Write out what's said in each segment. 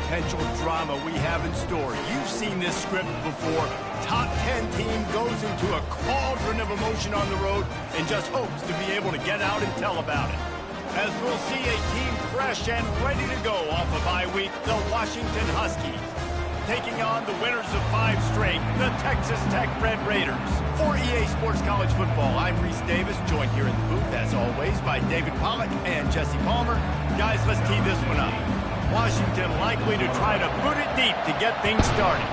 potential drama we have in store. You've seen this script before. Top 10 team goes into a cauldron of emotion on the road and just hopes to be able to get out and tell about it. As we'll see a team fresh and ready to go off a bye week, the Washington Huskies, taking on the winners of 5 straight, the Texas Tech Red Raiders. For EA Sports College Football, I'm Reese Davis, joined here in the booth, as always, by David Pollack and Jesse Palmer. Guys, let's tee this one up. Washington likely to try to boot it deep to get things started.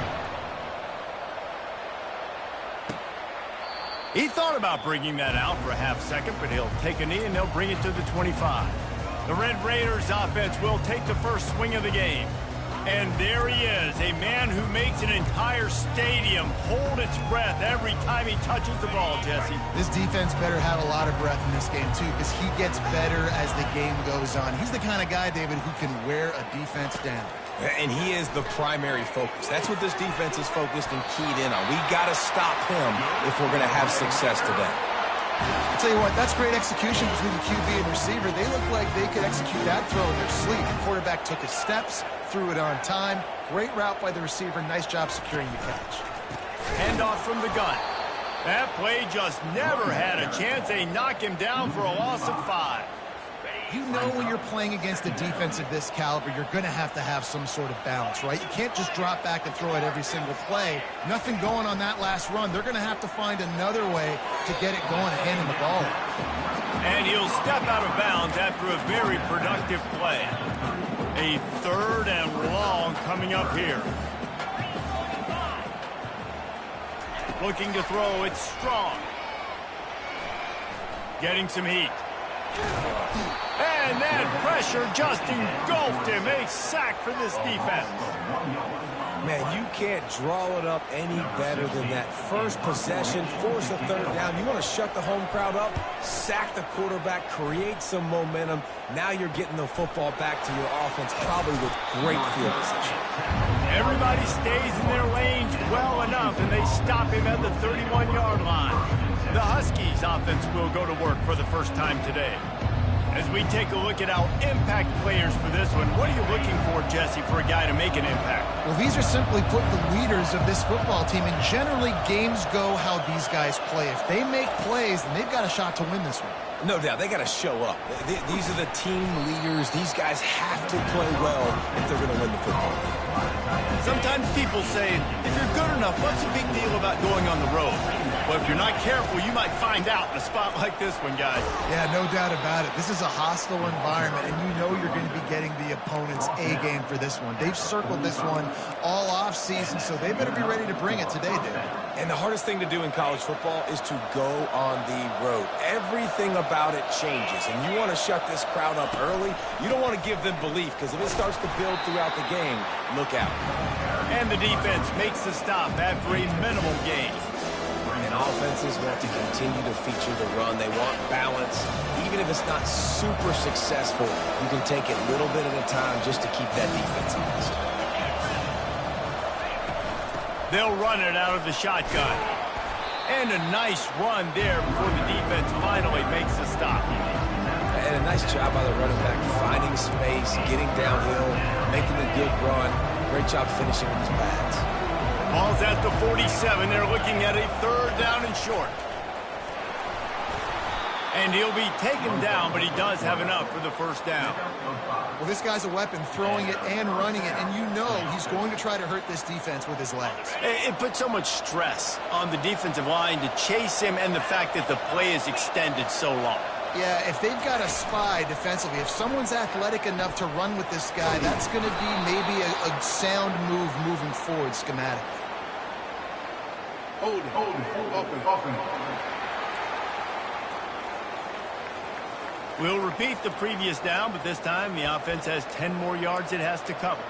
He thought about bringing that out for a half second, but he'll take a knee and they'll bring it to the 25. The Red Raiders offense will take the first swing of the game. And there he is, a man who makes an entire stadium hold its breath every time he touches the ball, Jesse. This defense better have a lot of breath in this game, too, because he gets better as the game goes on. He's the kind of guy, David, who can wear a defense down. And he is the primary focus. That's what this defense is focused and keyed in on. We got to stop him if we're going to have success today. I'll tell you what, that's great execution between the QB and receiver. They look like they could execute that throw in their sleep. The quarterback took his steps, threw it on time. Great route by the receiver. Nice job securing the catch. Handoff from the gun. That play just never had a chance. They knock him down for a loss of 5. You know when you're playing against a defense of this caliber, you're going to have some sort of balance, right? You can't just drop back and throw it every single play. Nothing going on that last run. They're going to have to find another way to get it going and handing the ball. And he'll step out of bounds after a very productive play. A 3rd and long coming up here. Looking to throw, it's strong. Getting some heat. And that pressure just engulfed him. A sack for this defense. Man, you can't draw it up any better than that. First possession, force a 3rd down. You want to shut the home crowd up, sack the quarterback, create some momentum. Now you're getting the football back to your offense, probably with great field position. Everybody stays in their lanes well enough, and they stop him at the 31-yard line. The Huskies offense will go to work for the first time today. As we take a look at our impact players for this one, what are you looking for, Jesse, for a guy to make an impact? Well, these are simply put the leaders of this football team, and generally games go how these guys play. If they make plays, then they've got a shot to win this one. No doubt, they got to show up. These are the team leaders. These guys have to play well if they're going to win the football game. Sometimes people say, if you're good enough, what's the big deal about going on the road? Well, if you're not careful, you might find out in a spot like this one, guys. Yeah, no doubt about it. This is a hostile environment, and you know you're going to be getting the opponent's A game for this one. They've circled this one all off season, so they better be ready to bring it today, dude. And the hardest thing to do in college football is to go on the road. Everything about it changes, and you want to shut this crowd up early. You don't want to give them belief, because if it starts to build throughout the game, look out. And the defense makes the stop after a minimal gain. And offenses want to continue to feature the run. They want balance. Even if it's not super successful, you can take it little bit at a time just to keep that defense honest. They'll run it out of the shotgun. And a nice run there before the defense finally makes the stop. And a nice job by the running back, finding space, getting downhill, making a good run. Great job finishing with his pads. Ball's at the 47. They're looking at a 3rd down and short. And he'll be taken down, but he does have enough for the 1st down. Well, this guy's a weapon, throwing it and running it, and you know he's going to try to hurt this defense with his legs. It puts so much stress on the defensive line to chase him, and the fact that the play is extended so long. Yeah, if they've got a spy defensively, if someone's athletic enough to run with this guy, that's going to be maybe a sound move moving forward schematically. Hold it, open. We'll repeat the previous down, but this time the offense has 10 more yards it has to cover.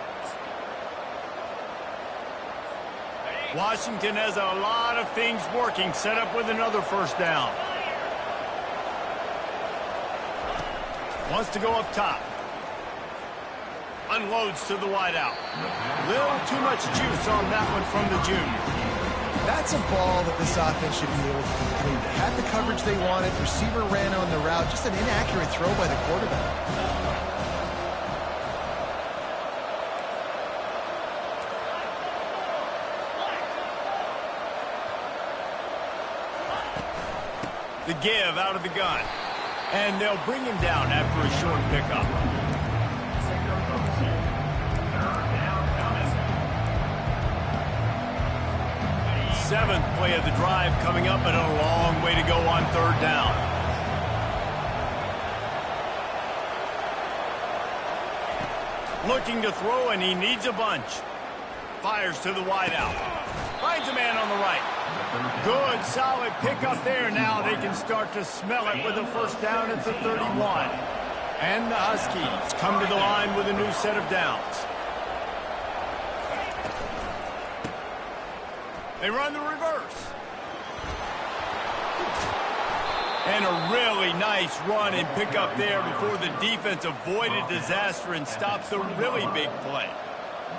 Washington has a lot of things working, set up with another 1st down. Wants to go up top. Unloads to the wideout. Little too much juice on that one from the junior. That's a ball that this offense should be able to complete. They had the coverage they wanted. Receiver ran on the route. Just an inaccurate throw by the quarterback. The give out of the gun. And they'll bring him down after a short pickup. Seventh play of the drive coming up, but a long way to go on third down. Looking to throw, and he needs a bunch. Fires to the wideout. Finds a man on the right. Good, solid pickup there. Now they can start to smell it with a first down at the 31. And the Huskies come to the line with a new set of downs. They run the reverse. And a really nice run and pickup there before the defense avoided disaster and stops a really big play.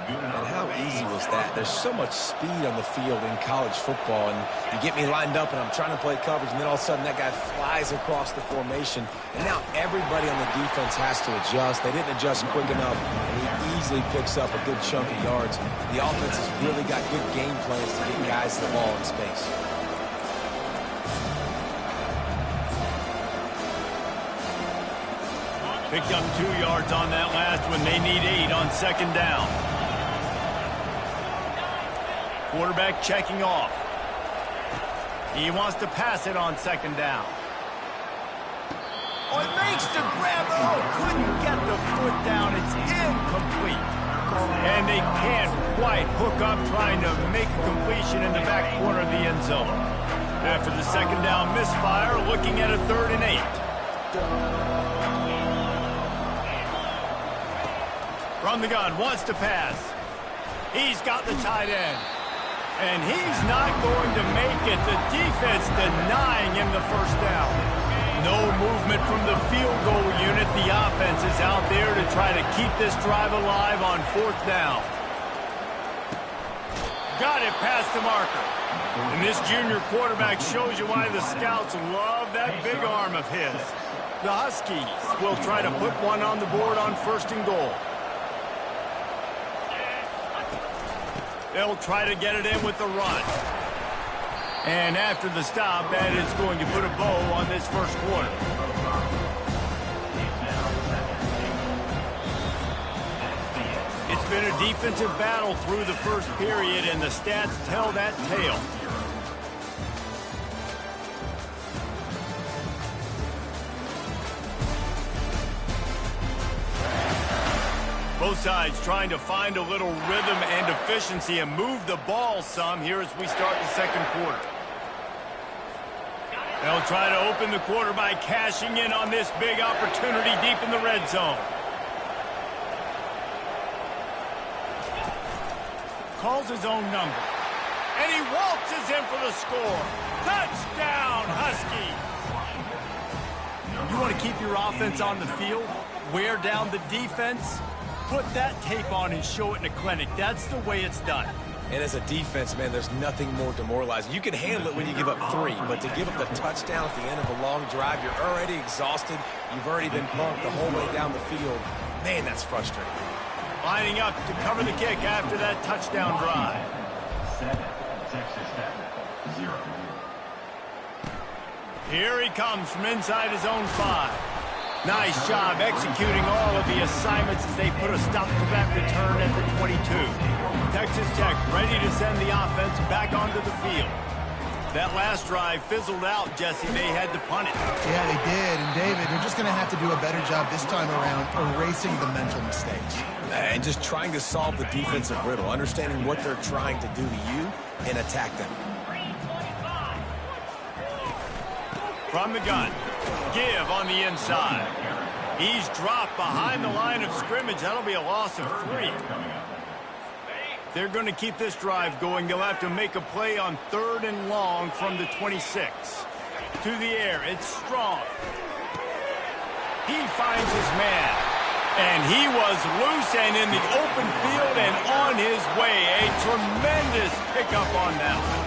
And how easy was that? There's so much speed on the field in college football, and you get me lined up and I'm trying to play coverage, and then all of a sudden that guy flies across the formation, and now everybody on the defense has to adjust. They didn't adjust quick enough, and he easily picks up a good chunk of yards. The offense has really got good game plans to get guys the ball in space. Picked up 2 yards on that last one. They need 8 on second down. Quarterback checking off. He wants to pass it on second down. Oh, it makes the grab. Oh, couldn't get the foot down. It's incomplete. And they can't quite hook up trying to make a completion in the back corner of the end zone. After the second down misfire, looking at a 3rd and 8. From the gun, wants to pass. He's got the tight end. And he's not going to make it. The defense denying him the first down. No movement from the field goal unit. The offense is out there to try to keep this drive alive on 4th down. Got it past the marker. And this junior quarterback shows you why the scouts love that big arm of his. The Huskies will try to put one on the board on 1st and goal. They'll try to get it in with the run. And after the stop, that is going to put a bow on this first quarter. It's been a defensive battle through the first period, and the stats tell that tale. Both sides trying to find a little rhythm and efficiency and move the ball some here as we start the second quarter. They'll try to open the quarter by cashing in on this big opportunity deep in the red zone. Calls his own number. And he waltzes in for the score. Touchdown, Huskies! You want to keep your offense on the field? Wear down the defense? Put that tape on and show it in a clinic. That's the way it's done. And as a defense, man, there's nothing more demoralizing. You can handle it when you give up 3, but to give up the touchdown at the end of a long drive, you're already exhausted. You've already been pumped the whole way down the field. Man, that's frustrating. Lining up to cover the kick after that touchdown drive. 7, Texas Tech, 0. Here he comes from inside his own 5. Nice job executing all of the assignments as they put a stop to that return at the 22. Texas Tech ready to send the offense back onto the field. That last drive fizzled out, Jesse. They had to punt it. Yeah, they did. And, David, they're just going to have to do a better job this time around erasing the mental mistakes. And just trying to solve the defensive riddle, understanding what they're trying to do to you and attack them. From the gun. Give on the inside. He's dropped behind the line of scrimmage. That'll be a loss of 3. They're going to keep this drive going. They'll have to make a play on 3rd and long from the 26. To the air. It's Strong. He finds his man. And he was loose and in the open field and on his way. A tremendous pickup on that one.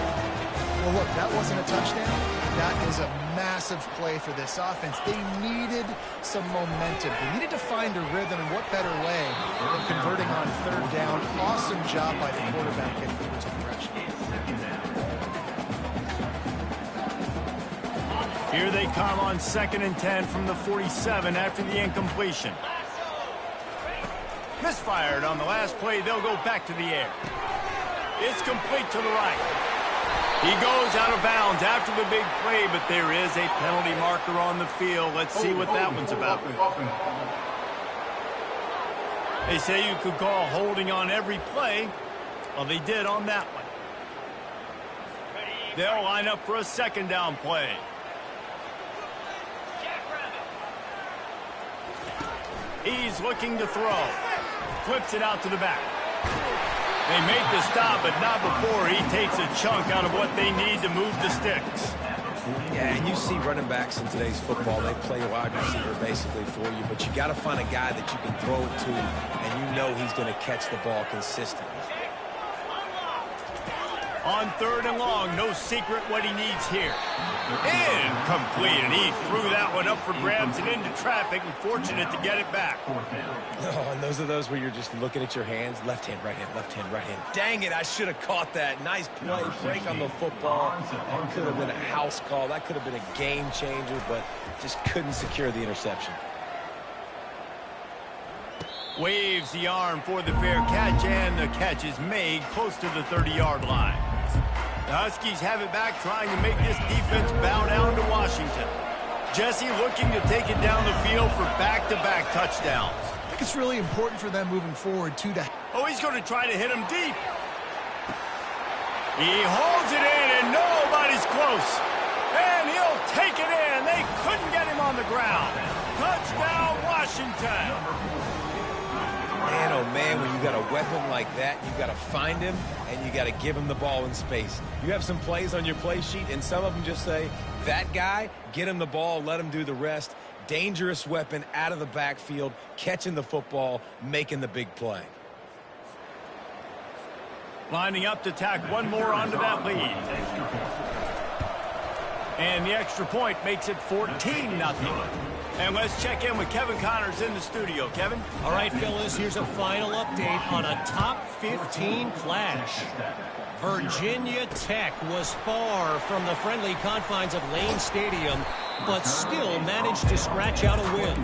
Well, look, that wasn't a touchdown. That is a massive play for this offense. They needed some momentum. They needed to find a rhythm, and what better way than converting on 3rd down. Awesome job by the quarterback getting the pressure. Here they come on 2nd and 10 from the 47 after the incompletion. Misfired on the last play. They'll go back to the air. It's complete to the right. He goes out of bounds after the big play, but there is a penalty marker on the field. Let's see what that one's about. They say you could call holding on every play. Well, they did on that one. They'll line up for a 2nd down play. He's looking to throw. Flips it out to the back. They make the stop, but not before he takes a chunk out of what they need to move the sticks. Yeah, and you see running backs in today's football, they play wide receiver basically for you, but you got to find a guy that you can throw it to, and you know he's going to catch the ball consistently. On 3rd and long, no secret what he needs here. Incomplete, and he threw that one up for grabs and into traffic, and fortunate to get it back. Oh, and those are those where you're just looking at your hands. Left hand, right hand, left hand, right hand. Dang it, I should have caught that. Nice play, break on the football. That could have been a house call. That could have been a game changer, but just couldn't secure the interception. Waves the arm for the fair catch, and the catch is made close to the 30-yard line. The Huskies have it back, trying to make this defense bow down to Washington. Jesse looking to take it down the field for back-to-back touchdowns. I think it's really important for them moving forward, too. Oh, he's going to try to hit him deep. He holds it in, and nobody's close. And he'll take it in. They couldn't get him on the ground. Touchdown, Washington. Man, oh man, when you got a weapon like that, you got to find him, and you got to give him the ball in space. You have some plays on your play sheet, and some of them just say, that guy, get him the ball, let him do the rest. Dangerous weapon out of the backfield, catching the football, making the big play. Lining up to tack one more onto that lead. And the extra point makes it 14-0. And let's check in with Kevin Connors in the studio. Kevin? All right, Phyllis, here's a final update on a top 15 clash. Virginia Tech was far from the friendly confines of Lane Stadium, but still managed to scratch out a win.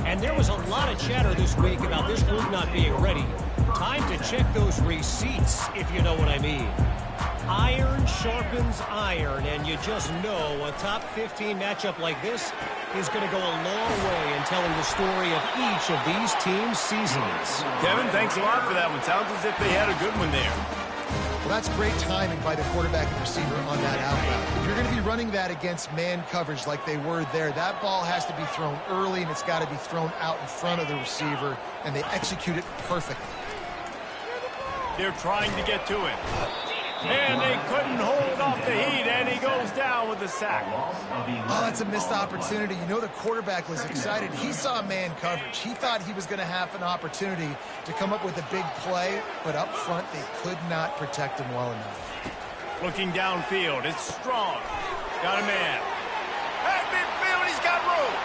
And there was a lot of chatter this week about this group not being ready. Time to check those receipts, if you know what I mean. Iron sharpens iron, and you just know a top 15 matchup like this is going to go a long way in telling the story of each of these teams' seasons. Kevin, thanks a lot for that one. Sounds as if they had a good one there. Well, that's great timing by the quarterback and receiver on that out route. If you're going to be running that against man coverage like they were there, that ball has to be thrown early, and it's got to be thrown out in front of the receiver, and they execute it perfectly. They're trying to get to him. And they couldn't hold off the heat, and he goes down with the sack. Oh, that's a missed opportunity. You know, the quarterback was excited. He saw man coverage. He thought he was going to have an opportunity to come up with a big play, but up front, they could not protect him well enough. Looking downfield, it's Strong. Got a man. At midfield, he's got room.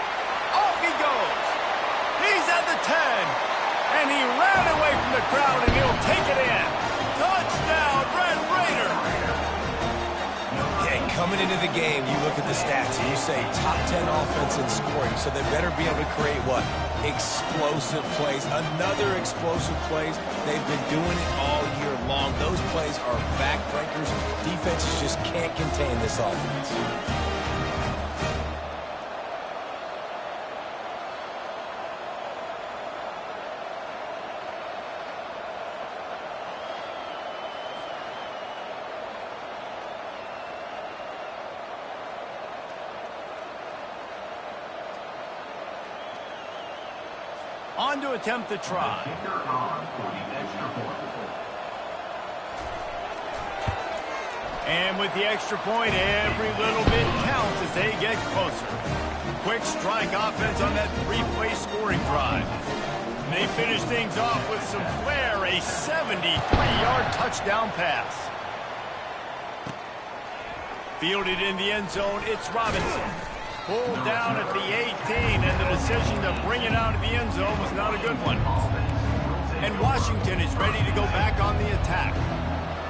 Off he goes. He's at the 10. And he ran away from the crowd, and he'll take it in. Touchdown, Red Raider! Yeah, coming into the game, you look at the stats and you say top 10 offense in scoring, so they better be able to create what? Explosive plays. Another explosive plays. They've been doing it all year long. Those plays are backbreakers. Defenses just can't contain this offense. On to attempt the try. And with the extra point, every little bit counts as they get closer. Quick strike offense on that three-play scoring drive. And they finish things off with some flair, a 73-yard touchdown pass. Fielded in the end zone, it's Robinson. Pulled down at the 18, and the decision to bring it out of the end zone was not a good one. And Washington is ready to go back on the attack.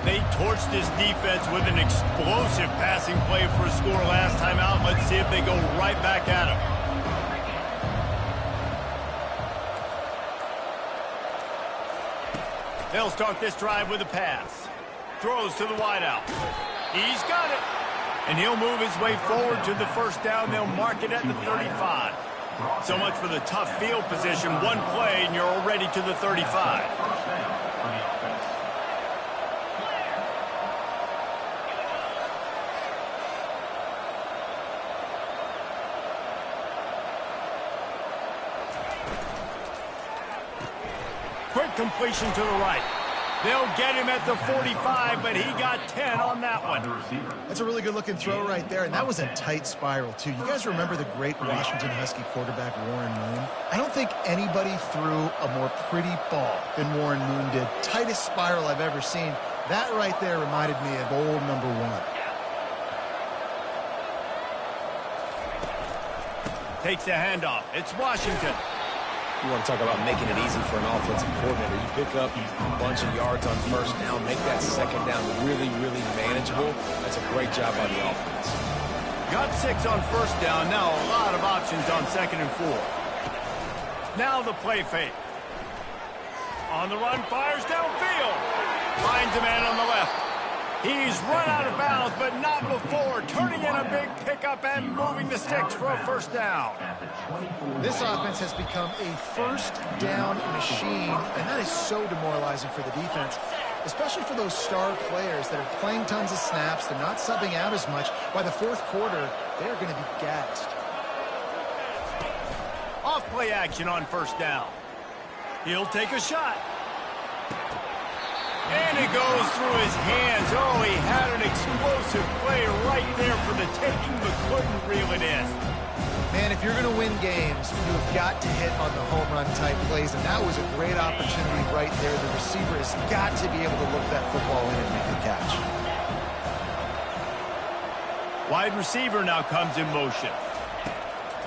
They torched this defense with an explosive passing play for a score last time out. Let's see if they go right back at him. They'll start this drive with a pass. Throws to the wideout. He's got it. And he'll move his way forward to the first down. They'll mark it at the 35. So much for the tough field position. One play, and you're already to the 35. Quick completion to the right. They'll get him at the 45, but he got 10 on that one. That's a really good-looking throw right there, and that was a tight spiral, too. You guys remember the great Washington Husky quarterback Warren Moon? I don't think anybody threw a more pretty ball than Warren Moon did. Tightest spiral I've ever seen. That right there reminded me of old number 1. Takes the handoff. It's Washington. You want to talk about making it easy for an offensive coordinator. You pick up a bunch of yards on first down, make that second down really, really manageable. That's a great job by the offense. Got 6 on first down. Now a lot of options on 2nd and 4. Now the play fake. On the run, fires downfield. Finds a man on the left. He's run out of bounds, but not before. Turning in a big pickup and moving the sticks for a first down. This offense has become a first down machine, and that is so demoralizing for the defense, especially for those star players that are playing tons of snaps. They're not subbing out as much. By the fourth quarter, they're going to be gassed. Off play action on first down. He'll take a shot. And it goes through his hands. Oh, he had an explosive play right there for the taking, but couldn't reel it in. Man, if you're going to win games, you've got to hit on the home run type plays, and that was a great opportunity right there. The receiver has got to be able to look that football in and make a catch. Wide receiver now comes in motion.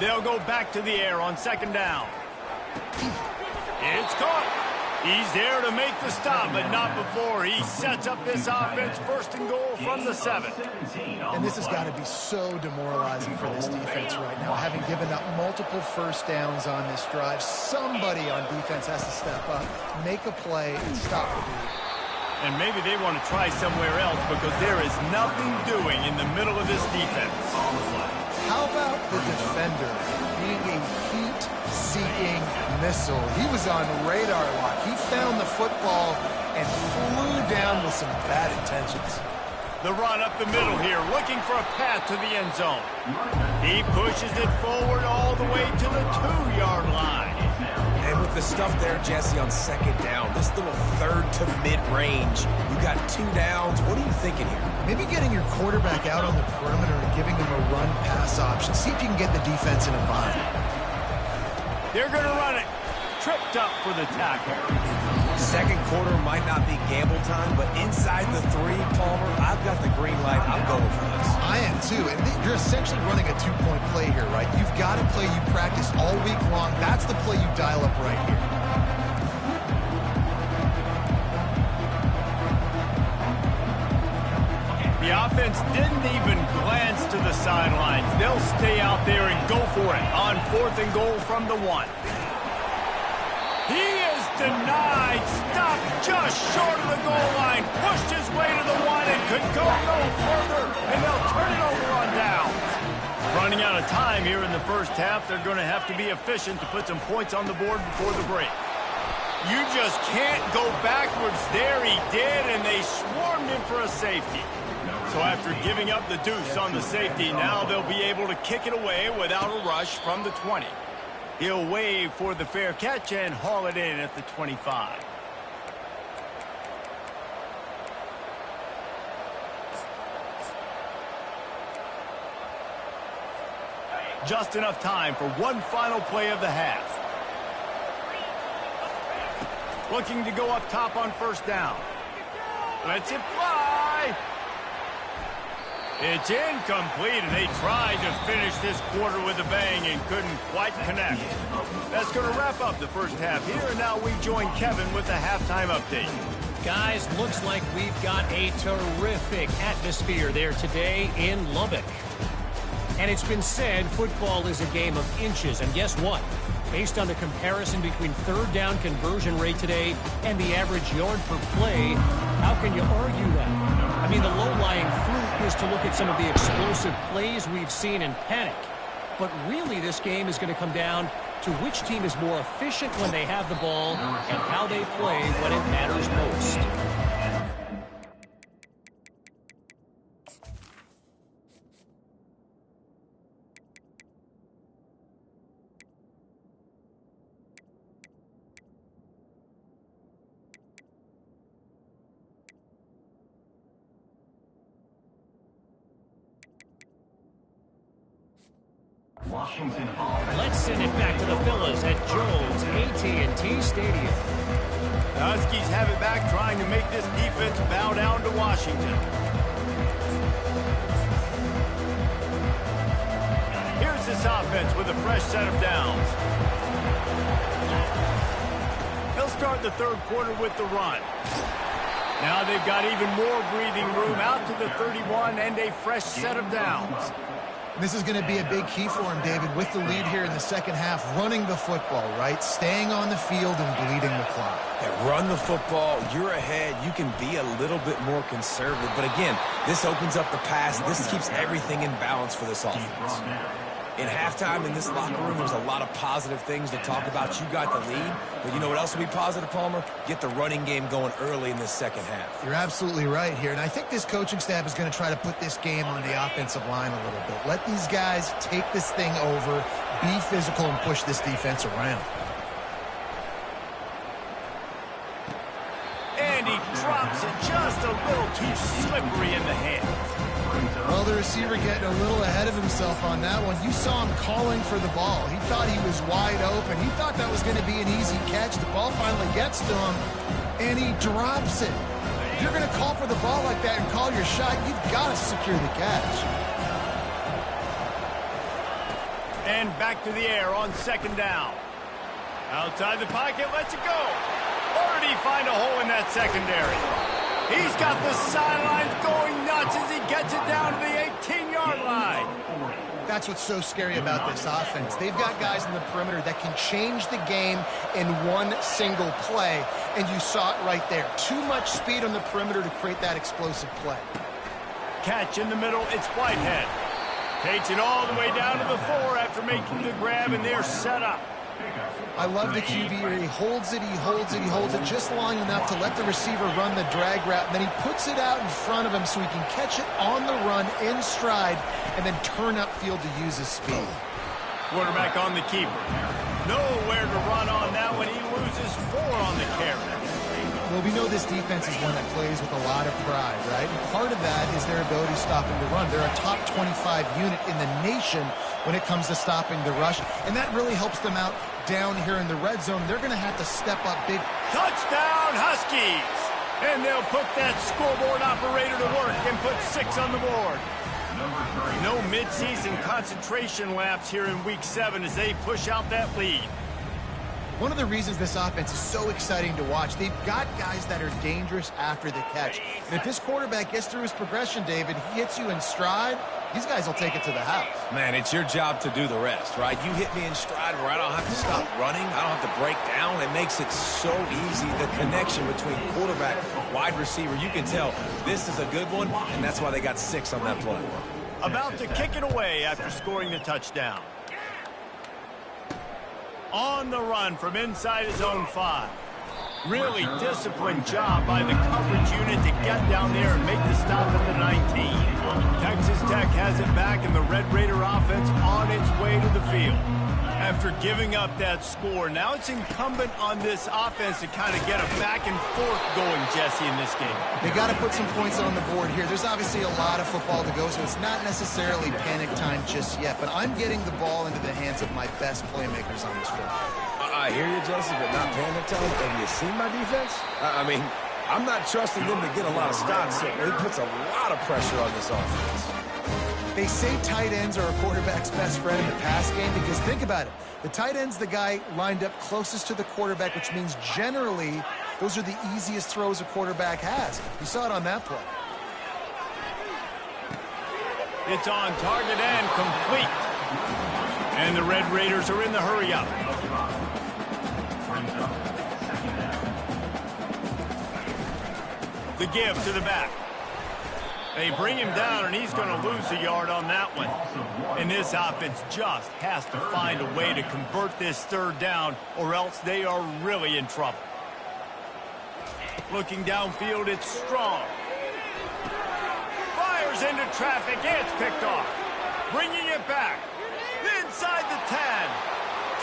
They'll go back to the air on 2nd down. It's caught. He's there to make the stop, but not before. He sets up this offense 1st and goal from the 7. And this has got to be so demoralizing for this defense right now. Having given up multiple first downs on this drive, somebody on defense has to step up, make a play, and stop the bleed. And maybe they want to try somewhere else because there is nothing doing in the middle of this defense. How about the defender being a heat-seeking missile? He was on radar lock. He found the football and flew down with some bad intentions. The run up the middle here, looking for a path to the end zone. He pushes it forward all the way to the 2-yard line. And with the stuff there, Jesse, on 2nd down, this little 3rd to mid-range, you got 2 downs. What are you thinking here? Maybe getting your quarterback out on the perimeter and giving him a run-pass option. See if you can get the defense in a bind. They're going to run it. Tripped up for the tackle. 2nd quarter might not be gamble time, but inside the 3, Palmer, I've got the green light. I'm going for this. I am too, and you're essentially running a 2-point play here, right? You've got a play you practice all week long. That's the play you dial up right here. The offense didn't even glance to the sidelines. They'll stay out there and go for it on 4th and goal from the 1. He is denied. Stopped just short of the goal line. Pushed his way to the 1 and could go no further. And they'll turn it over on down. Running out of time here in the first half. They're going to have to be efficient to put some points on the board before the break. You just can't go backwards there. He did, and they swarmed him for a safety. So after giving up the deuce on the safety, now they'll be able to kick it away without a rush from the 20. He'll wave for the fair catch and haul it in at the 25. Just enough time for one final play of the half. Looking to go up top on first down. Lets it fly. It's incomplete, and they tried to finish this quarter with a bang and couldn't quite connect. That's going to wrap up the first half here, and now we join Kevin with the halftime update. Guys, looks like we've got a terrific atmosphere there today in Lubbock. And it's been said football is a game of inches. And guess what? Based on the comparison between third down conversion rate today and the average yard per play, how can you argue that? I mean, the low-lying fruit is to look at some of the explosive plays we've seen in panic. But really, this game is going to come down to which team is more efficient when they have the ball and how they play when it matters most. Washington. Let's send it back to the fellas at Jones AT&T Stadium. The Huskies have it back, trying to make this defense bow down to Washington. Here's this offense with a fresh set of downs. They'll start the third quarter with the run. Now they've got even more breathing room out to the 31 and a fresh set of downs. This is going to be a big key for him, David, with the lead here in the second half, running the football, right? Staying on the field and bleeding the clock. Yeah, run the football, you're ahead, you can be a little bit more conservative. But again, this opens up the pass. This keeps everything in balance for this offense. In halftime, in this locker room, there's a lot of positive things to talk about. You got the lead, but you know what else will be positive, Palmer? Get the running game going early in this second half. You're absolutely right here, and I think this coaching staff is going to try to put this game on the offensive line a little bit. Let these guys take this thing over, be physical, and push this defense around. And he drops it just a little too slippery in the hands. Well, the receiver getting a little ahead of himself on that one. You saw him calling for the ball. He thought he was wide open. He thought that was going to be an easy catch. The ball finally gets to him, and he drops it. If you're going to call for the ball like that and call your shot, you've got to secure the catch. And back to the air on second down. Outside the pocket, lets it go. Or did he find a hole in that secondary? He's got the sidelines going nuts as he gets it down to the 18-yard line. That's what's so scary about this offense. They've got guys in the perimeter that can change the game in one single play, and you saw it right there. Too much speed on the perimeter to create that explosive play. Catch in the middle, it's Whitehead. Takes it all the way down to the 4 after making the grab, and they're set up. I love the QB here. He holds it, he holds it, he holds it just long enough to let the receiver run the drag route, and then he puts it out in front of him so he can catch it on the run in stride and then turn upfield to use his speed. Quarterback on the keeper. Nowhere to run on that one. He loses 4 on the carry. Well, we know this defense is one that plays with a lot of pride, right? And part of that is their ability to stop the run. They're a top 25 unit in the nation when it comes to stopping the rush, and that really helps them out down here in the red zone. They're going to have to step up big. Touchdown, Huskies! And they'll put that scoreboard operator to work and put 6 on the board. No midseason concentration laps here in Week 7 as they push out that lead. One of the reasons this offense is so exciting to watch, they've got guys that are dangerous after the catch. And if this quarterback gets through his progression, David, he hits you in stride, these guys will take it to the house. Man, it's your job to do the rest, right? You hit me in stride where I don't have to stop running. I don't have to break down. It makes it so easy. The connection between quarterback and wide receiver, you can tell this is a good one, and that's why they got 6 on that play. About to kick it away after scoring the touchdown. On the run from inside his own 5. Really disciplined job by the coverage unit to get down there and make the stop at the 19. Texas Tech has it back, and the Red Raider offense on its way to the field. After giving up that score, now it's incumbent on this offense to kind of get a back and forth going, Jesse, in this game. They got to put some points on the board here. There's obviously a lot of football to go, so it's not necessarily panic time just yet, but I'm getting the ball into the hands of my best playmakers on this drive. I hear you, Jesse, but not panic time. Have you seen my defense? I mean, I'm not trusting them to get a lot of stops, so it puts a lot of pressure on this offense. They say tight ends are a quarterback's best friend in the pass game because think about it. The tight end's the guy lined up closest to the quarterback, which means generally Those are the easiest throws a quarterback has. You saw it on that play. It's on target and complete. And the Red Raiders are in the hurry-up. The give to the back. They bring him down, and he's going to lose a yard on that one. And this offense just has to find a way to convert this third down, or else they are really in trouble. Looking downfield, it's Strong. Fires into traffic, it's picked off. Bringing it back. Inside the 10.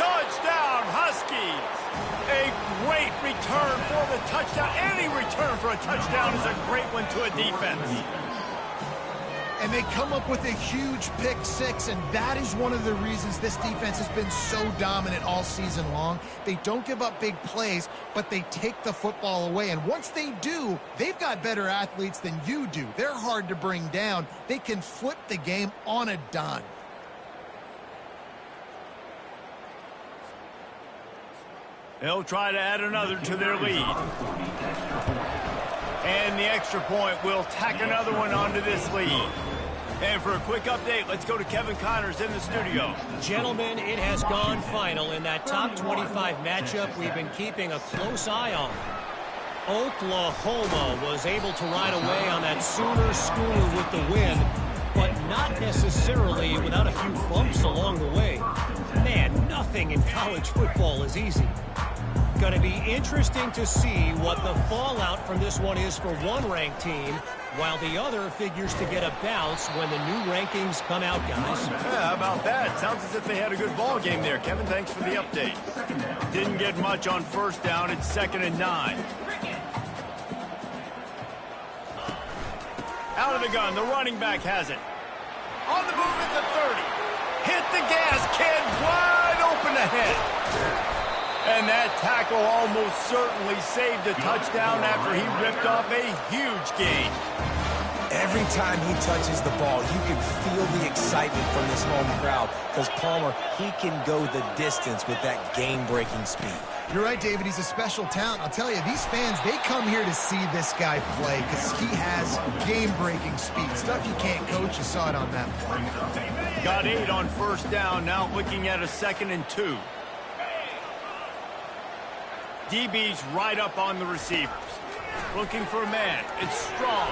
Touchdown, Huskies. A great return for the touchdown. Any return for a touchdown is a great one to a defense. And they come up with a huge pick six, and that is one of the reasons this defense has been so dominant all season long. They don't give up big plays, but they take the football away. And once they do, they've got better athletes than you do. They're hard to bring down. They can flip the game on a dime. They'll try to add another to their lead. And the extra point will tack another one onto this lead. And for a quick update, let's go to Kevin Connors in the studio. Gentlemen, it has gone final in that top 25 matchup we've been keeping a close eye on. Oklahoma was able to ride away on that Sooner schooner with the win, but not necessarily without a few bumps along the way. Man, nothing in college football is easy. Going to be interesting to see what the fallout from this one is for one ranked team, while the other figures to get a bounce when the new rankings come out, guys. Yeah, how about that? Sounds as if they had a good ball game there. Kevin, thanks for the update. Didn't get much on first down. It's 2nd and 9. Out of the gun. The running back has it. On the move at the 30. Hit the gas, kid. Wide open ahead. And that tackle almost certainly saved a touchdown after he ripped off a huge gain. Every time he touches the ball, you can feel the excitement from this home crowd, because Palmer, he can go the distance with that game-breaking speed. You're right, David. He's a special talent. I'll tell you, these fans, they come here to see this guy play because he has game-breaking speed. Stuff you can't coach. You saw it on that play. Got 8 on first down. Now looking at a 2nd and 2. DB's right up on the receivers. Looking for a man. It's Strong.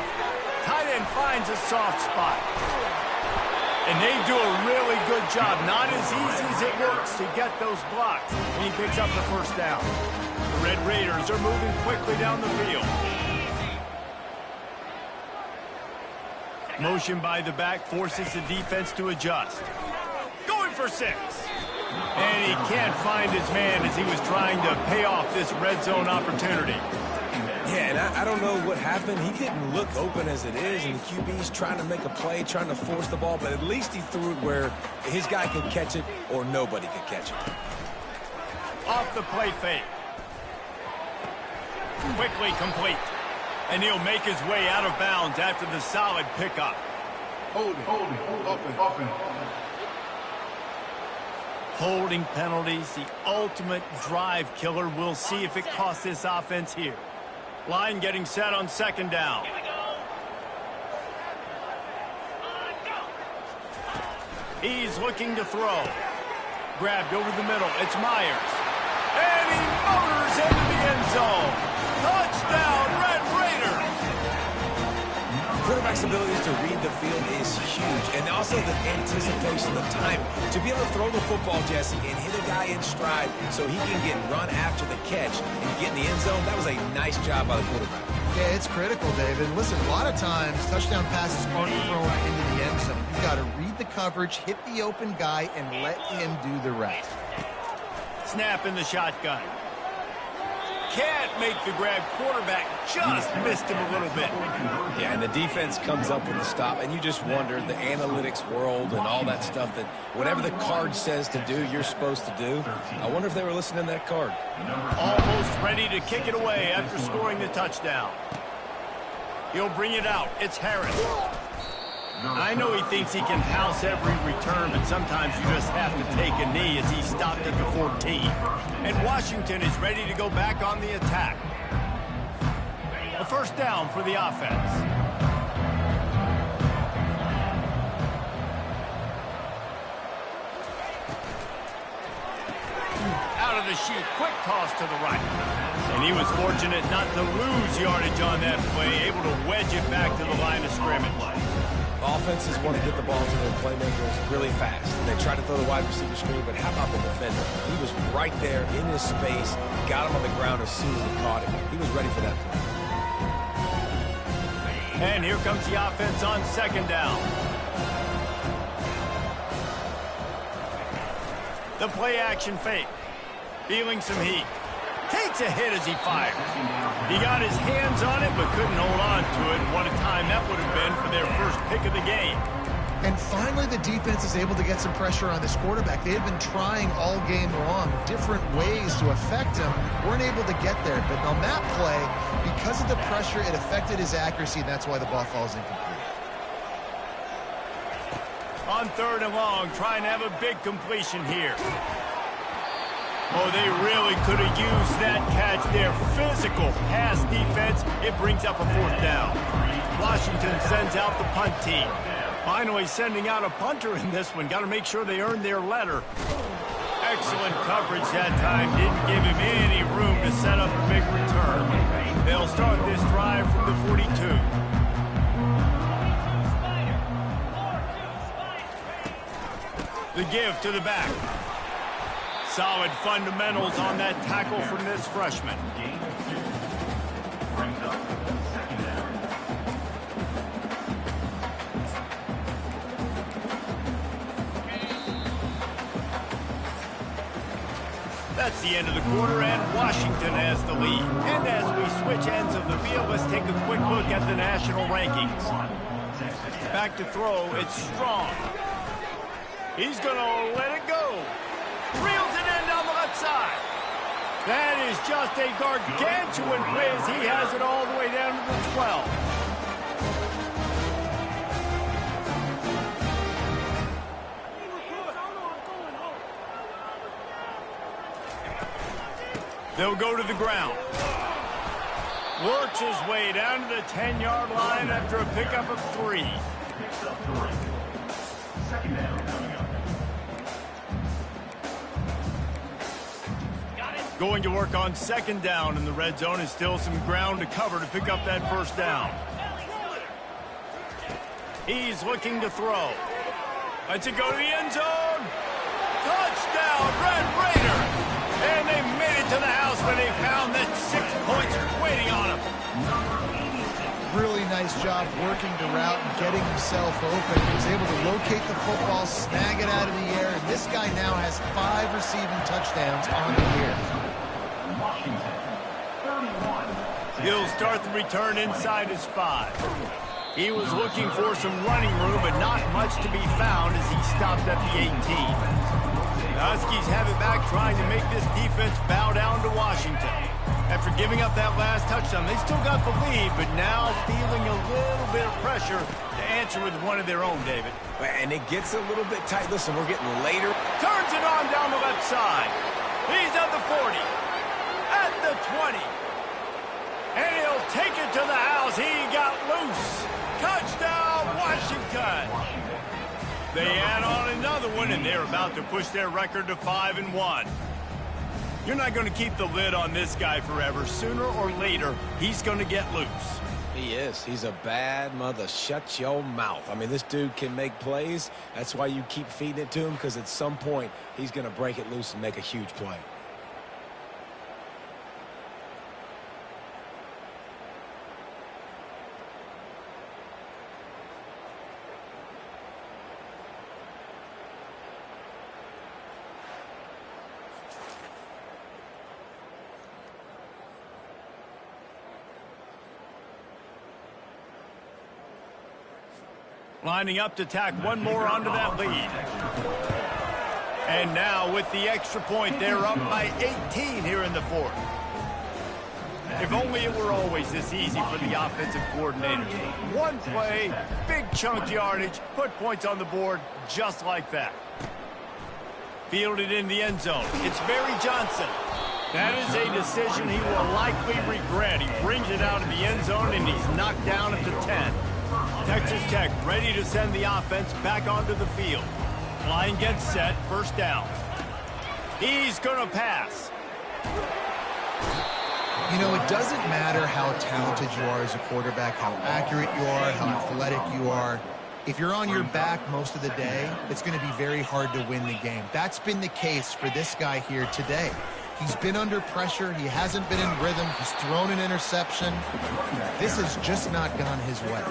Tight end finds a soft spot. And they do a really good job. Not as easy as it looks to get those blocks. And he picks up the first down. The Red Raiders are moving quickly down the field. Motion by the back forces the defense to adjust. Going for 6. And he can't find his man as he was trying to pay off this red zone opportunity. Yeah, and I don't know what happened. He didn't look open as it is, and the QB's trying to make a play, trying to force the ball, but at least he threw it where his guy could catch it or nobody could catch it. Off the play fake. Quickly complete. And he'll make his way out of bounds after the solid pickup. Hold it, open. Holding penalties, the ultimate drive killer. We'll see if it costs this offense here. Line getting set on 2nd down. He's looking to throw. Grabbed over the middle. It's Myers. And he motors into the end zone. Touchdown, Red Raiders. Quarterback's abilities to read the field is huge, and also the anticipation, the time to be able to throw the football, Jesse, and hit a guy in stride so he can get run after the catch and get in the end zone. That was a nice job by the quarterback. Yeah, it's critical, David. Listen, a lot of times touchdown passes aren't thrown into the end zone. You've got to read the coverage, hit the open guy, and let him do the rest. Snap in the shotgun. Can't make the grab. Quarterback just missed him a little bit. Yeah, and the defense comes up with the stop, and you just wonder, the analytics world and all that stuff, that whatever the card says to do, you're supposed to do. I wonder if they were listening to that card. Almost ready to kick it away after scoring the touchdown. He'll bring it out. It's Harris. I know he thinks he can house every return, but sometimes you just have to take a knee as he stopped at the 14. And Washington is ready to go back on the attack. first down for the offense. Out of the sheet, quick toss to the right. And he was fortunate not to lose yardage on that play, able to wedge it back to the line of scrimmage. Offenses want to get the ball to their playmakers really fast. They try to throw the wide receiver screen, but how about the defender? He was right there in his space, got him on the ground as soon as he caught it. He was ready for that play. And here comes the offense on second down. The play action fake. Feeling some heat. Takes a hit as he fires. He got his hands on it, but couldn't hold on to it. And what a time that would have been for their first pick of the game. And finally, the defense is able to get some pressure on this quarterback. They had been trying all game long different ways to affect him. Weren't able to get there. But on that play, because of the pressure, it affected his accuracy, and that's why the ball falls incomplete. On third and long, trying to have a big completion here. Oh, they really could have used that catch there. Physical pass defense. It brings up a fourth down. Washington sends out the punt team. Finally sending out a punter in this one. Got to make sure they earn their letter. Excellent coverage that time. Didn't give him any room to set up a big return. They'll start this drive from the 42. The give to the back. Solid fundamentals on that tackle from this freshman. That's the end of the quarter, and Washington has the lead. And as we switch ends of the field, let's take a quick look at the national rankings. Back to throw, it's Strong. He's going to let it go. Reels it in down the left side. That is just a gargantuan play as he has it all the way down to the 12. They'll go to the ground. Works his way down to the 10-yard line after a pickup of 3. Second down coming up. Going to work on second down in the red zone, and still some ground to cover to pick up that first down. He's looking to throw. Lets it go to the end zone. Touchdown, Red Raider! And they made it to the house when they found that 6 points waiting on them. Really nice job working the route and getting himself open. He was able to locate the football, snag it out of the air, and this guy now has 5 receiving touchdowns on the year. He'll start the return inside his 5. He was looking for some running room, but not much to be found as he stopped at the 18. The Huskies have it back, trying to make this defense bow down to Washington. After giving up that last touchdown, they still got the lead, but now feeling a little bit of pressure to answer with one of their own, David. And it gets a little bit tight. Listen, we're getting later. Turns it on down the left side. He's at the 40. At the 20. And he'll take it to the house. He got loose. Touchdown, Washington. They add on another one, and they're about to push their record to 5-1. You're not going to keep the lid on this guy forever. Sooner or later, he's going to get loose. He is. He's a bad mother. Shut your mouth. I mean, this dude can make plays. That's why you keep feeding it to him, because at some point, he's going to break it loose and make a huge play. Lining up to tack one more onto that lead. And now with the extra point, they're up by 18 here in the fourth. If only it were always this easy for the offensive coordinators. One play, big chunk yardage, put points on the board just like that. Fielded in the end zone. It's Barry Johnson. That is a decision he will likely regret. He brings it out of the end zone, and he's knocked down at the 10. Texas Tech ready to send the offense back onto the field. Line gets set, first down. He's going to pass. You know, it doesn't matter how talented you are as a quarterback, how accurate you are, how athletic you are. If you're on your back most of the day, it's going to be very hard to win the game. That's been the case for this guy here today. He's been under pressure. He hasn't been in rhythm. He's thrown an interception. This has just not gone his way.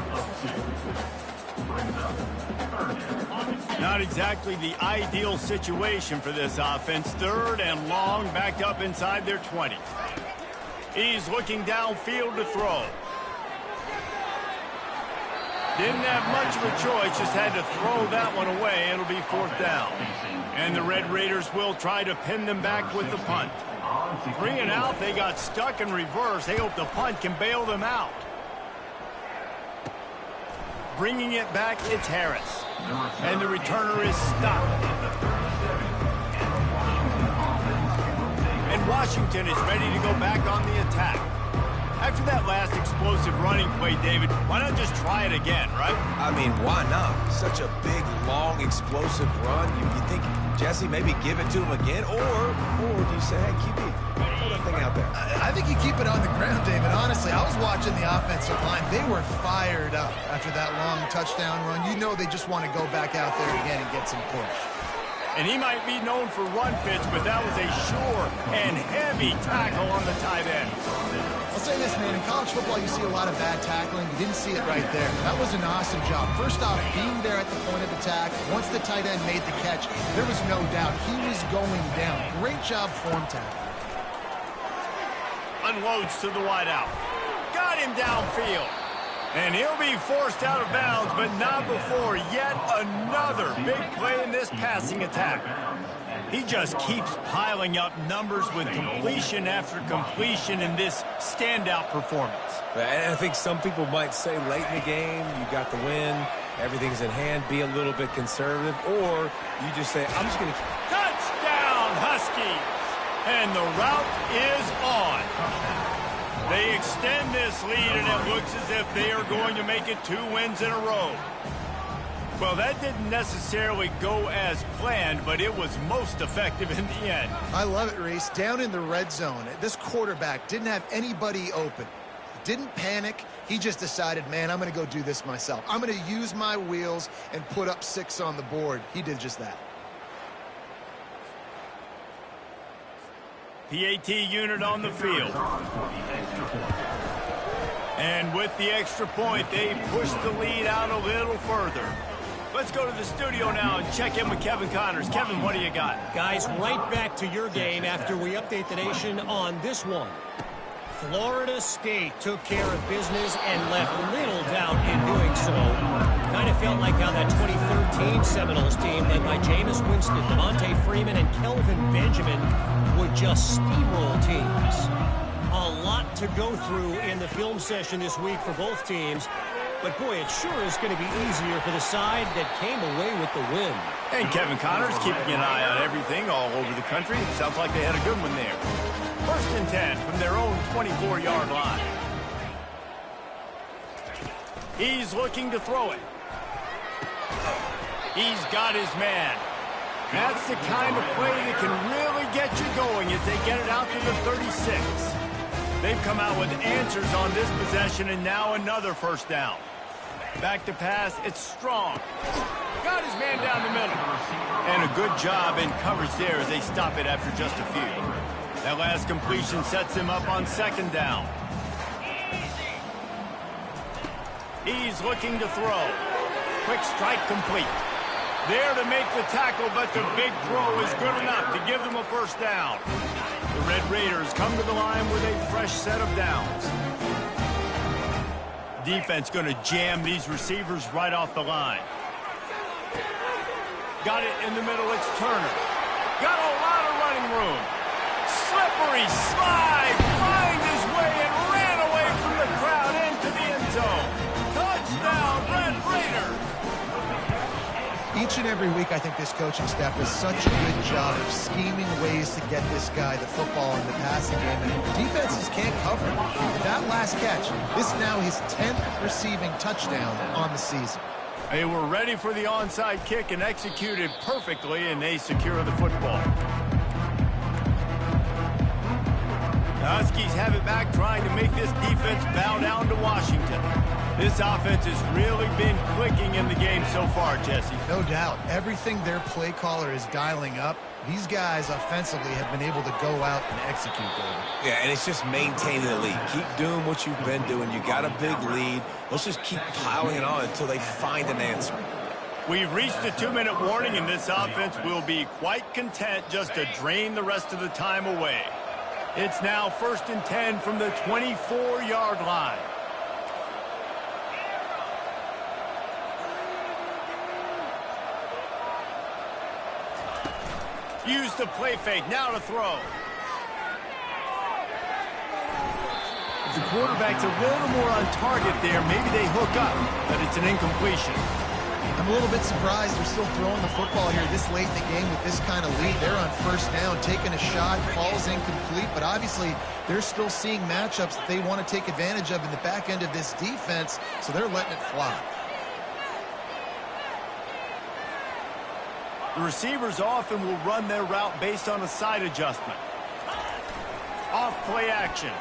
Not exactly the ideal situation for this offense. Third and long, backed up inside their 20. He's looking downfield to throw. Didn't have much of a choice, just had to throw that one away. It'll be fourth down. And the Red Raiders will try to pin them back with the punt. 3 and out, they got stuck in reverse. They hope the punt can bail them out. Bringing it back, it's Harris. And the returner is stopped. And Washington is ready to go back on the attack. After that last explosive running play, David, why not just try it again, right? I mean, why not? Such a big, long, explosive run. You think, Jesse, maybe give it to him again? Or do you say, hey, QB, throw that thing out there? I think you keep it on the ground, David. Honestly, I was watching the offensive line. They were fired up after that long touchdown run. You know they just want to go back out there again and get some push. And he might be known for run fits, but that was a sure and heavy tackle on the tight end. I'll say this, man. In college football, you see a lot of bad tackling. You didn't see it right there. That was an awesome job. First off, being there at the point of attack. Once the tight end made the catch, there was no doubt he was going down. Great job form tackle. Unloads to the wideout. Got him downfield. And he'll be forced out of bounds, but not before yet another big play in this passing attack. He just keeps piling up numbers with completion after completion in this standout performance. And I think some people might say late in the game, you got the win, everything's in hand, be a little bit conservative, or you just say, I'm just going to... Touchdown, Huskies! And the route is on. They extend this lead, and it looks as if they are going to make it 2 wins in a row. Well, that didn't necessarily go as planned, but it was most effective in the end. I love it, Reese. Down in the red zone, this quarterback didn't have anybody open. Didn't panic. He just decided, man, I'm going to go do this myself. I'm going to use my wheels and put up 6 on the board. He did just that. PAT unit on the field. And with the extra point, they push the lead out a little further. Let's go to the studio now and check in with Kevin Connors. Kevin, what do you got? Guys, right back to your game after we update the nation on this one. Florida State took care of business and left little doubt in doing so. Kind of felt like how that 2013 Seminoles team led by Jameis Winston, Devontae Freeman, and Kelvin Benjamin would just steamroll teams. A lot to go through in the film session this week for both teams. But, boy, it sure is going to be easier for the side that came away with the win. And Kevin Connors keeping an eye on everything all over the country. Sounds like they had a good one there. 1st and 10 from their own 24-yard line. He's looking to throw it. He's got his man. That's the kind of play that can really get you going as they get it out to the 36. They've come out with answers on this possession, and now another first down. Back to pass, it's Strong. Got his man down the middle. And a good job in coverage there as they stop it after just a few. That last completion sets him up on 2nd down. He's looking to throw. Quick strike complete. There to make the tackle, but the big throw is good enough to give them a first down. The Red Raiders come to the line with a fresh set of downs. Defense going to jam these receivers right off the line. Got it in the middle, it's Turner. Got a lot of running room. Slippery slide, finds his way and ran away from the crowd into the end zone. Touchdown, Red Raiders. Each and every week, I think this coaching staff does such a good job of scheming ways to get this guy the football in the passing game, and defenses can't cover it. That last catch, this is now his 10th receiving touchdown on the season. They were ready for the onside kick and executed perfectly, and they secure the football. The Huskies have it back, trying to make this defense bow down to Washington. This offense has really been clicking in the game so far, Jesse. No doubt. Everything their play caller is dialing up, these guys offensively have been able to go out and execute, David. Yeah, and it's just maintaining the lead. Keep doing what you've been doing. You got a big lead. Let's just keep piling it on until they find an answer. We've reached the 2-minute warning, and this offense will be quite content just to drain the rest of the time away. It's now 1st and 10 from the 24-yard line. Use the play fake, now to throw. The quarterback's a little more on target there. Maybe they hook up, but it's an incompletion. I'm a little bit surprised they're still throwing the football here this late in the game with this kind of lead. They're on 1st down, taking a shot, ball's incomplete, but obviously they're still seeing matchups that they want to take advantage of in the back end of this defense, so they're letting it fly. The receivers often will run their route based on a side adjustment. Off play action.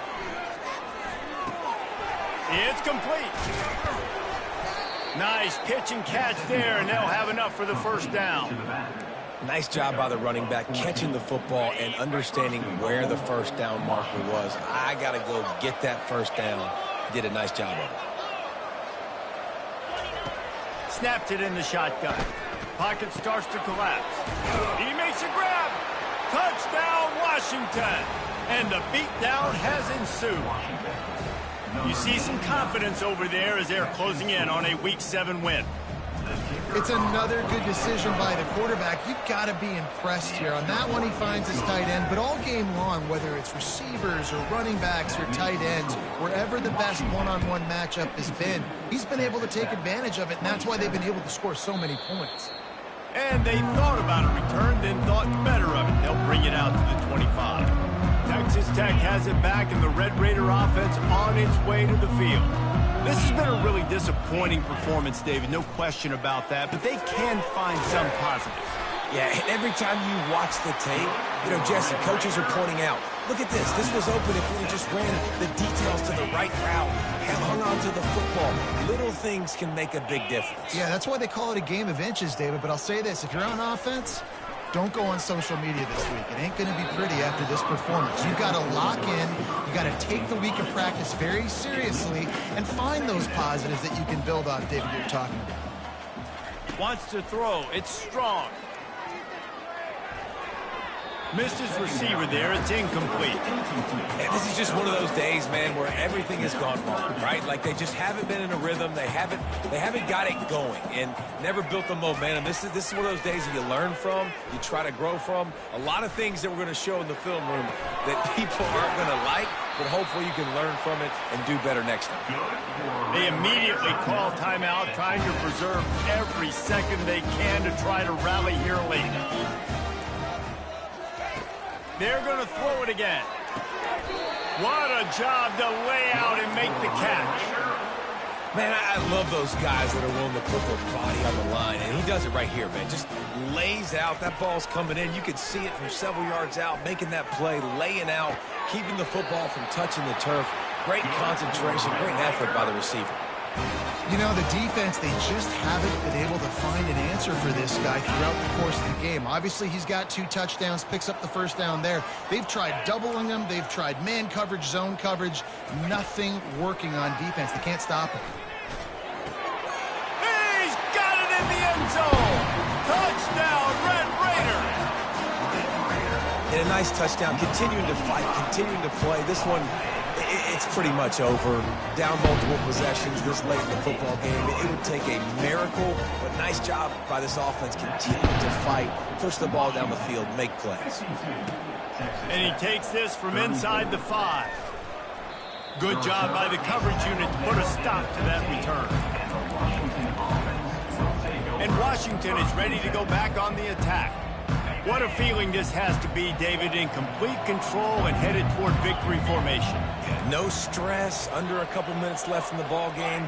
It's complete. Nice pitch and catch there, and they'll have enough for the 1st down. Nice job by the running back catching the football and understanding where the 1st down marker was. I got to go get that 1st down. He did a nice job of it. Snapped it in the shotgun. Pocket starts to collapse. He makes a grab. Touchdown, Washington. And the beatdown has ensued. You see some confidence over there as they're closing in on a Week 7 win. It's another good decision by the quarterback. You've got to be impressed here. On that one, he finds his tight end, but all game long, whether it's receivers or running backs or tight ends, wherever the best one-on-one matchup has been, he's been able to take advantage of it, and that's why they've been able to score so many points. And they thought about a return, then thought better of it. They'll bring it out to the 25. Texas Tech has it back, and the Red Raider offense on its way to the field. This has been a really disappointing performance, David, no question about that, but they can find some positives. Yeah, and every time you watch the tape, Jesse, coaches are pointing out, look at this. This was open if we just ran the details to the right route, hung on to the football. Little things can make a big difference. Yeah, that's why they call it a game of inches, David, but I'll say this. If you're on offense, don't go on social media this week. It ain't going to be pretty after this performance. You've got to lock in. You've got to take the week of practice very seriously and find those positives that you can build off, David, you're talking about. Wants to throw. It's strong. Missed his receiver there. It's incomplete. And this is just one of those days, man, where everything has gone wrong, right? Like they just haven't been in a rhythm. They haven't got it going and never built the momentum. This is one of those days that you learn from, you try to grow from. A lot of things that we're going to show in the film room that people aren't going to like, but hopefully you can learn from it and do better next time. They immediately call timeout, trying to preserve every second they can to try to rally here late. They're going to throw it again. What a job to lay out and make the catch. Man, I love those guys that are willing to put their body on the line, and he does it right here, man. Just lays out. That ball's coming in. You can see it from several yards out, making that play, laying out, keeping the football from touching the turf. Great concentration, great effort by the receiver. You know, the defense, they just haven't been able to find an answer for this guy throughout the course of the game. Obviously, he's got 2 touchdowns, picks up the 1st down there. They've tried doubling him. They've tried man coverage, zone coverage. Nothing working on defense. They can't stop him. He's got it in the end zone. Touchdown, Red Raider. And a nice touchdown, continuing to fight, continuing to play. This one, it's pretty much over. Down multiple possessions this late in the football game. It would take a miracle, but nice job by this offense continuing to fight, push the ball down the field, make plays. And he takes this from inside the 5. Good job by the coverage unit to put a stop to that return. and Washington is ready to go back on the attack. What a feeling this has to be, David, in complete control and headed toward victory formation. Yeah, no stress, under a couple minutes left in the ball game,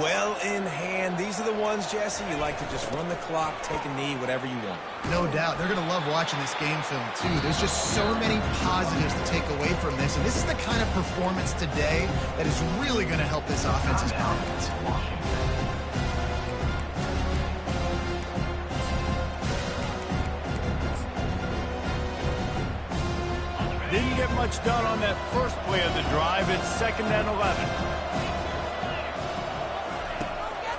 well in hand. These are the ones, Jesse, you like to just run the clock, take a knee, whatever you want. No doubt. They're going to love watching this game film, too. There's just so many positives to take away from this, and this is the kind of performance today that is really going to help this offense's confidence. Didn't get much done on that first play of the drive. It's 2nd and 11.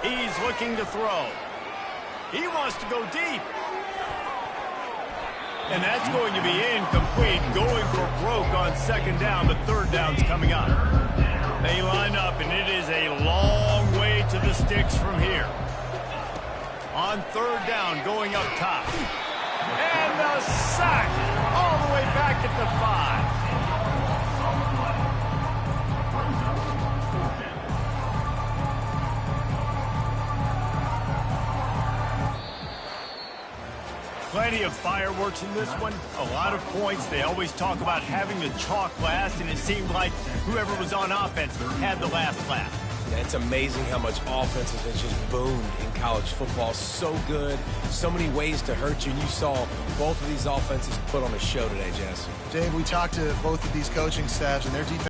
He's looking to throw. He wants to go deep. And that's going to be incomplete. Going for broke on 2nd down, but 3rd down's coming up. They line up, and it is a long way to the sticks from here. On 3rd down, going up top. And the sack all the way back at the 5. Plenty of fireworks in this one. A lot of points. They always talk about having the chalk last, and it seemed like whoever was on offense had the last laugh. It's amazing how much offense has just boomed in college football. So good, so many ways to hurt you, and you saw both of these offenses put on a show today, Jess. Dave, we talked to both of these coaching staffs, and their defense